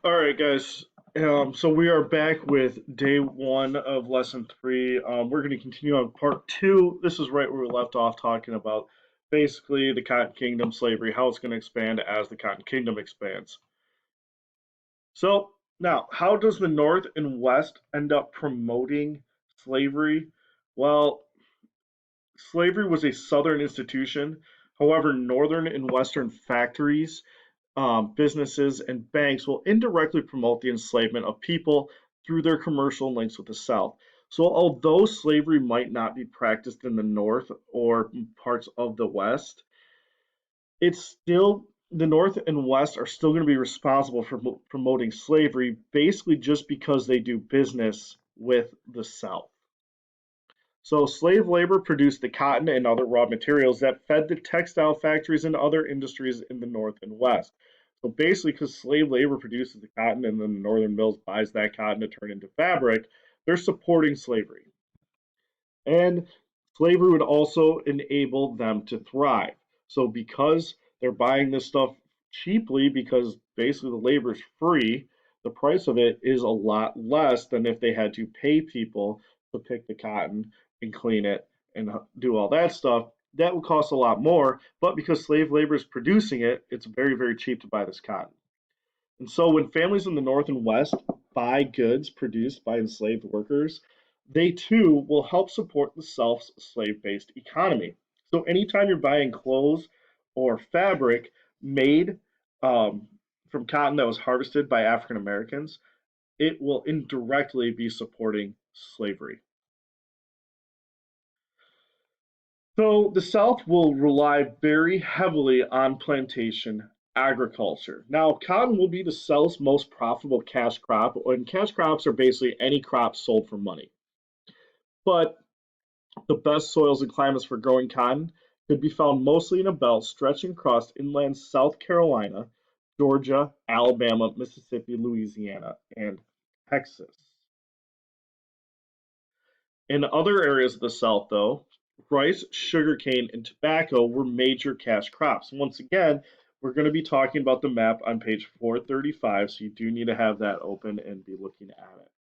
All right, guys. So we are back with day one of lesson three. We're going to continue on part two. This is right where we left off talking about basically the Cotton Kingdom, slavery, how it's going to expand as the Cotton Kingdom expands. So now, how does the North and West end up promoting slavery? Well, slavery was a Southern institution. However, Northern and Western factories, businesses, and banks will indirectly promote the enslavement of people through their commercial links with the South. So, although slavery might not be practiced in the North or parts of the West, it's still the North and West are still going to be responsible for promoting slavery basically just because they do business with the South. So, slave labor produced the cotton and other raw materials that fed the textile factories and other industries in the North and West. So, basically, because slave labor produces the cotton and then the northern mills buys that cotton to turn into fabric, they're supporting slavery. And slavery would also enable them to thrive. So, because they're buying this stuff cheaply, because basically the labor is free, the price of it is a lot less than if they had to pay people to pick the cotton and clean it and do all that stuff. That would cost a lot more, but because slave labor is producing it, it's very, very cheap to buy this cotton. And so when families in the North and West buy goods produced by enslaved workers, they too will help support the South's slave based economy. So anytime you're buying clothes or fabric made um, from cotton that was harvested by African Americans, it will indirectly be supporting slavery. So the South will rely very heavily on plantation agriculture. Now, cotton will be the South's most profitable cash crop, and cash crops are basically any crop sold for money. But the best soils and climates for growing cotton could be found mostly in a belt stretching across inland South Carolina, Georgia, Alabama, Mississippi, Louisiana, and Texas. In other areas of the South, though, rice, sugarcane, and tobacco were major cash crops. Once again, we're going to be talking about the map on page 435, so you do need to have that open and be looking at it.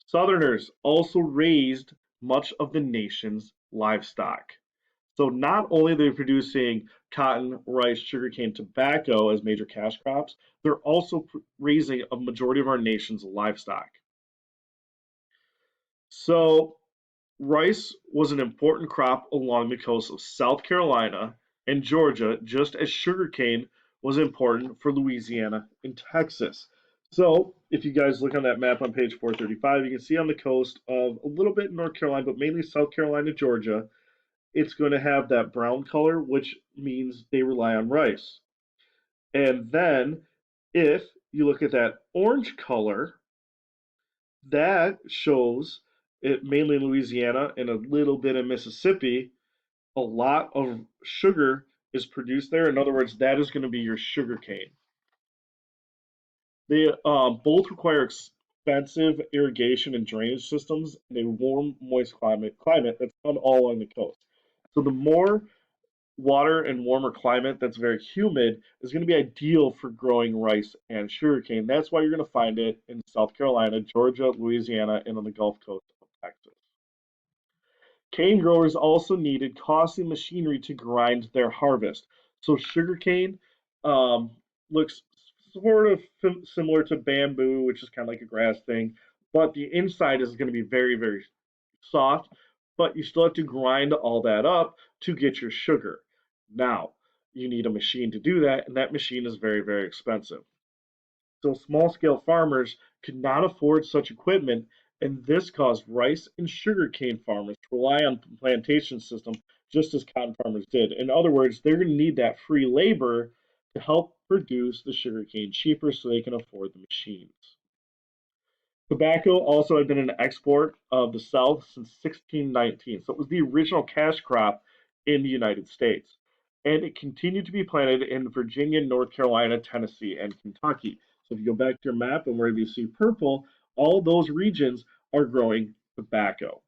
Southerners also raised much of the nation's livestock. So not only are they producing cotton, rice, sugarcane, tobacco as major cash crops, they're also raising a majority of our nation's livestock. So rice was an important crop along the coast of South Carolina and Georgia, just as sugarcane was important for Louisiana and Texas. So, if you guys look on that map on page 435, you can see on the coast of a little bit in North Carolina, but mainly South Carolina, Georgia, it's going to have that brown color, which means they rely on rice. And then, if you look at that orange color, that shows it mainly in Louisiana and a little bit in Mississippi. A lot of sugar is produced there. In other words, that is going to be your sugar cane. They both require expensive irrigation and drainage systems in a warm, moist climate that's found all along the coast. So the more water and warmer climate that's very humid is going to be ideal for growing rice and sugarcane. That's why you're going to find it in South Carolina, Georgia, Louisiana, and on the Gulf Coast of Texas. Cane growers also needed costly machinery to grind their harvest. So sugarcane um, looks sort of similar to bamboo, which is kind of like a grass thing, but the inside is going to be very, very soft. But you still have to grind all that up to get your sugar. Now, you need a machine to do that, and that machine is very, very expensive. So small scale farmers could not afford such equipment, and this caused rice and sugarcane farmers to rely on the plantation system just as cotton farmers did. In other words, they're going to need that free labor to help produce the sugarcane cheaper so they can afford the machines. Tobacco also had been an export of the South since 1619, so it was the original cash crop in the United States. And it continued to be planted in Virginia, North Carolina, Tennessee, and Kentucky. So if you go back to your map and wherever you see purple, all those regions are growing tobacco.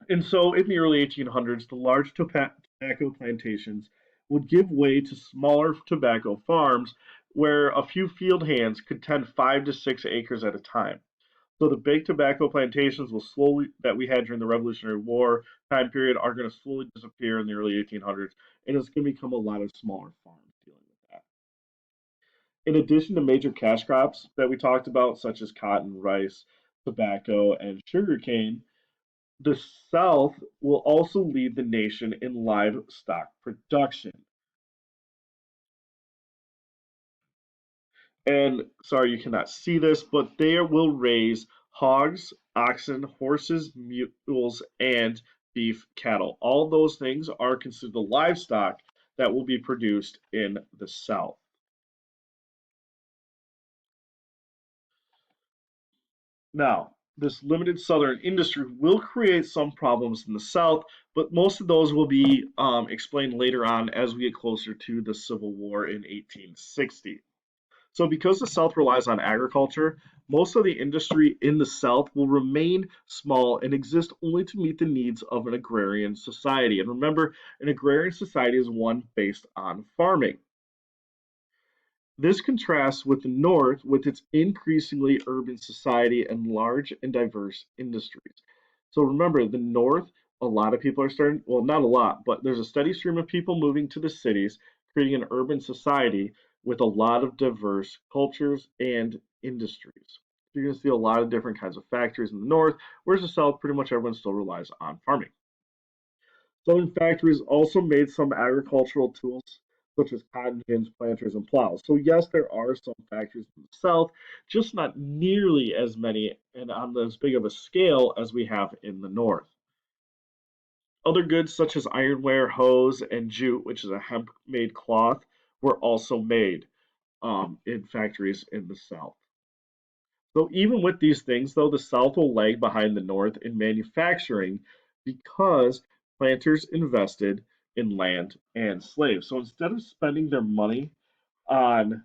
And so in the early 1800s, the large tobacco plantations would give way to smaller tobacco farms where a few field hands could tend 5 to 6 acres at a time. So the big tobacco plantations will slowly that we had during the Revolutionary War time period are going to slowly disappear in the early 1800s, and it's going to become a lot of smaller farms dealing with that. In addition to major cash crops that we talked about, such as cotton, rice, tobacco, and sugarcane, the South will also lead the nation in livestock production. And sorry, you cannot see this, but they will raise hogs, oxen, horses, mules, and beef cattle. All those things are considered the livestock that will be produced in the South. Now, this limited southern industry will create some problems in the South, but most of those will be explained later on as we get closer to the Civil War in 1860. So, because the South relies on agriculture, most of the industry in the South will remain small and exist only to meet the needs of an agrarian society. And remember, an agrarian society is one based on farming. This contrasts with the North with its increasingly urban society and large and diverse industries. So remember, the North, a lot of people are starting, well, not a lot, but there's a steady stream of people moving to the cities, creating an urban society with a lot of diverse cultures and industries. You're going to see a lot of different kinds of factories in the North, whereas the South, pretty much everyone still relies on farming. Southern factories also made some agricultural tools such as cotton gins, planters, and plows. So yes, there are some factories in the South, just not nearly as many and on as big of a scale as we have in the North. Other goods such as ironware, hose, and jute, which is a hemp-made cloth, were also made in factories in the South. So even with these things, though, the South will lag behind the North in manufacturing because planters invested in land and slaves. So instead of spending their money on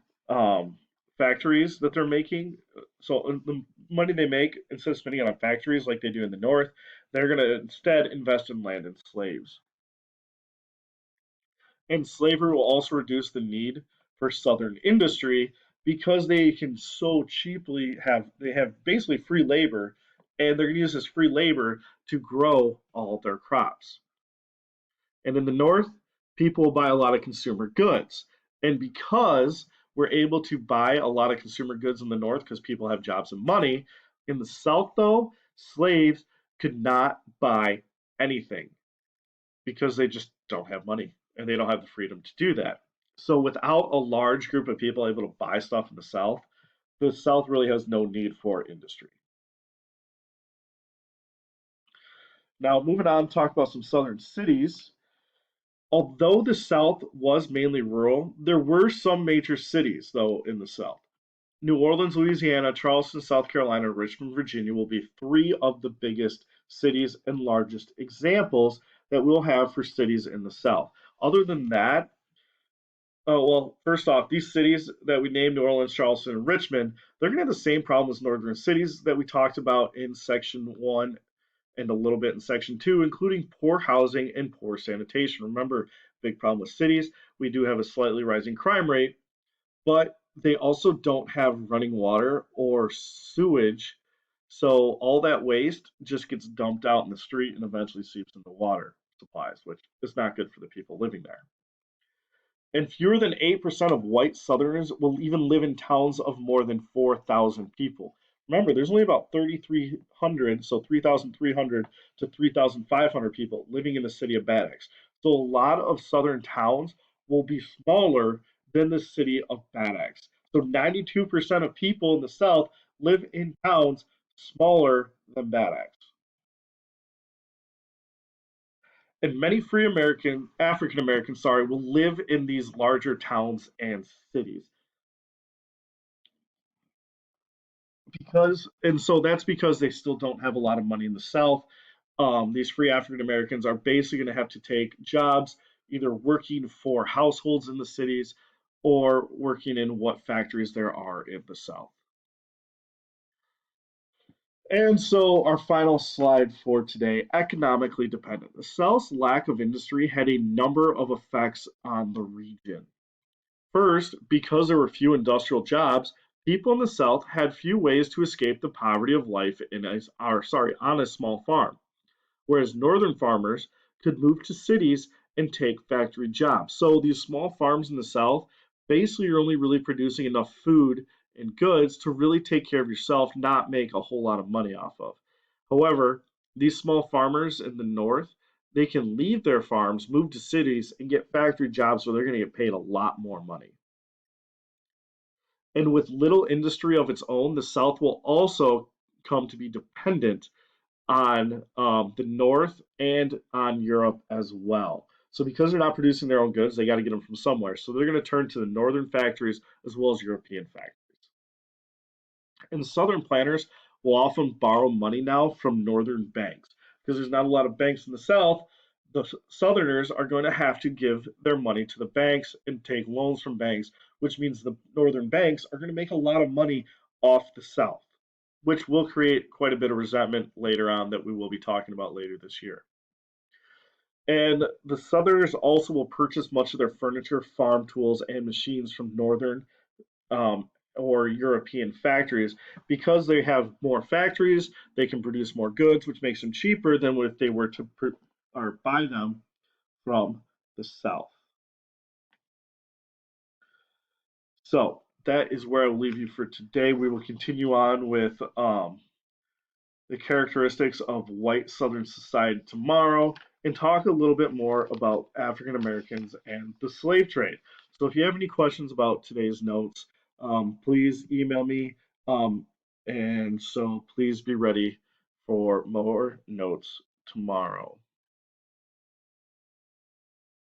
factories that they're making, so the money they make, instead of spending it on factories like they do in the North, they're going to instead invest in land and slaves. And slavery will also reduce the need for Southern industry because they can so cheaply have basically free labor, and they're going to use this free labor to grow all their crops. And in the North, people buy a lot of consumer goods. And because we're able to buy a lot of consumer goods in the North because people have jobs and money, in the South, though, slaves could not buy anything because they just don't have money and they don't have the freedom to do that. So without a large group of people able to buy stuff in the South really has no need for industry. Now, moving on, talk about some southern cities. Although the South was mainly rural, there were some major cities, though, in the South. New Orleans, Louisiana, Charleston, South Carolina, and Richmond, Virginia will be three of the biggest cities and largest examples that we'll have for cities in the South. Other than that, oh, well, first off, these cities that we named, New Orleans, Charleston, and Richmond, they're going to have the same problem as northern cities that we talked about in Section 1 and a little bit in Section 2, including poor housing and poor sanitation. Remember, big problem with cities, we do have a slightly rising crime rate, but they also don't have running water or sewage. So all that waste just gets dumped out in the street and eventually seeps into water supplies, which is not good for the people living there. And fewer than 8% of white Southerners will even live in towns of more than 4,000 people. Remember, there's only about 3,300, so 3,300 to 3,500 people living in the city of Bad Axe. So a lot of Southern towns will be smaller than the city of Bad Axe. So 92% of people in the South live in towns smaller than Bad Axe. And many free African Americans, sorry, will live in these larger towns and cities. And so that's because they still don't have a lot of money in the South. These free African Americans are basically going to have to take jobs either working for households in the cities or working in what factories there are in the South. And so, our final slide for today, economically dependent. The South's lack of industry had a number of effects on the region. First, because there were few industrial jobs, people in the South had few ways to escape the poverty of life on a small farm, whereas northern farmers could move to cities and take factory jobs. So these small farms in the South basically are only really producing enough food and goods to really take care of yourself, not make a whole lot of money off of. However, these small farmers in the North, they can leave their farms, move to cities, and get factory jobs where they're going to get paid a lot more money. And with little industry of its own, the South will also come to be dependent on the North and on Europe as well. So because they're not producing their own goods, they got to get them from somewhere. So they're going to turn to the northern factories as well as European factories. And southern planters will often borrow money now from northern banks because there's not a lot of banks in the South. The Southerners are going to have to give their money to the banks and take loans from banks, which means the northern banks are going to make a lot of money off the South, which will create quite a bit of resentment later on that we will be talking about later this year. And the Southerners also will purchase much of their furniture, farm tools, and machines from northern um, or European factories because they have more factories. They can produce more goods, which makes them cheaper than if they were to or buy them from the South. So that is where I'll leave you for today. We will continue on with the characteristics of white Southern society tomorrow and talk a little bit more about African Americans and the slave trade. So if you have any questions about today's notes, please email me. Um, and so please be ready for more notes tomorrow.